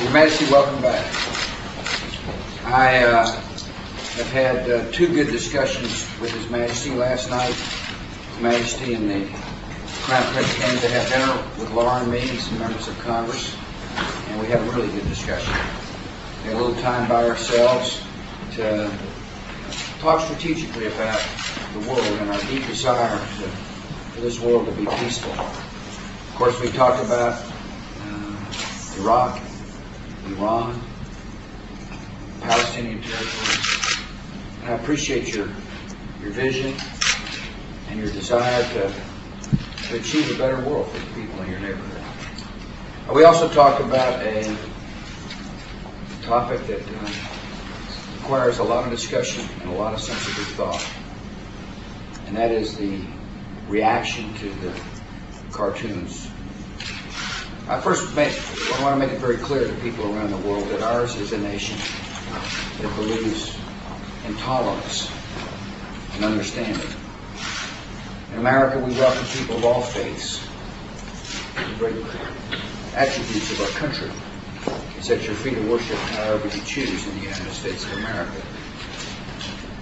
Your Majesty, welcome back. I have had two good discussions with His Majesty last night. His Majesty and the Crown Prince came to have dinner with Laura and me and some members of Congress, and we had a really good discussion. We had a little time by ourselves to talk strategically about the world and our deep desire for this world to be peaceful. Of course, we talked about Iraq, Iran, Palestinian territories, and I appreciate your vision and your desire to achieve a better world for the people in your neighborhood. We also talked about a topic that requires a lot of discussion and a lot of sensitive thought, and that is the reaction to the cartoons. I want to make it very clear to people around the world that ours is a nation that believes in tolerance and understanding. In America, we welcome people of all faiths. The great attributes of our country is that you're free to worship however you choose in the United States of America.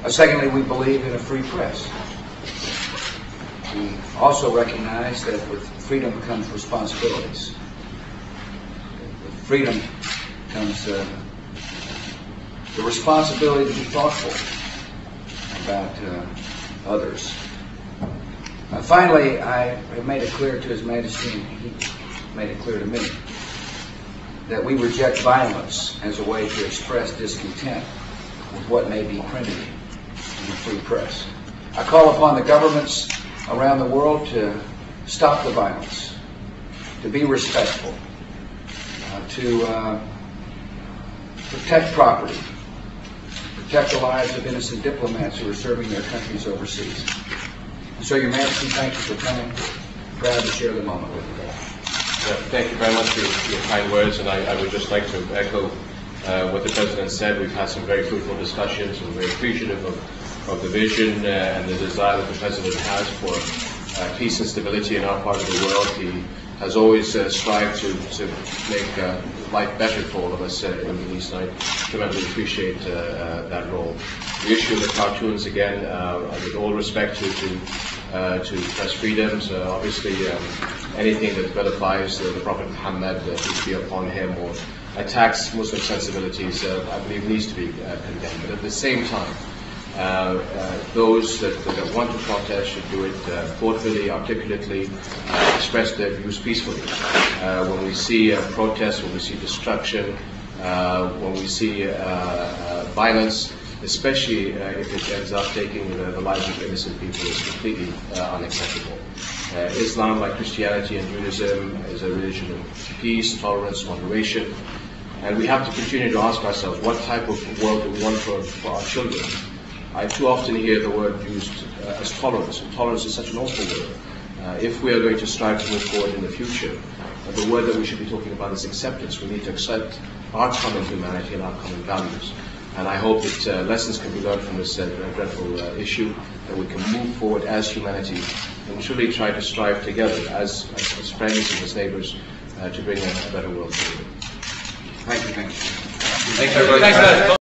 Secondly, we believe in a free press. We also recognize that with freedom comes responsibilities. With freedom comes the responsibility to be thoughtful about others. Finally, I have made it clear to His Majesty, and he made it clear to me, that we reject violence as a way to express discontent with what may be printed in the free press. I call upon the governments around the world to stop the violence, to be respectful, to protect property, protect the lives of innocent diplomats who are serving their countries overseas. And so, Your Majesty, thank you for coming. Proud to share the moment with you. Thank you very much for your kind words, and I would just like to echo what the President said. We've had some very fruitful discussions. We're very appreciative of the vision and the desire that the President has for peace and stability in our part of the world. He has always strived to make life better for all of us in the Middle East, and I tremendously appreciate that role. The issue of the cartoons, again, with all respect to press freedoms, obviously anything that vilifies the Prophet Muhammad, peace be upon him, or attacks Muslim sensibilities, I believe needs to be condemned. But at the same time, those that want to protest should do it thoughtfully, articulately, express their views peacefully. When we see protests, when we see destruction, when we see violence, especially if it ends up taking the lives of innocent people, is completely unacceptable. Islam, like Christianity and Judaism, is a religion of peace, tolerance, moderation, and we have to continue to ask ourselves, what type of world do we want for our children? I too often hear the word used as tolerance, and tolerance is such an awful word. If we are going to strive to move forward in the future, the word that we should be talking about is acceptance. We need to accept our common humanity and our common values. And I hope that lessons can be learned from this dreadful issue, that we can move forward as humanity and truly try to strive together as friends and as neighbors to bring a better world forward. Thank you. Thanks, everybody. Thanks,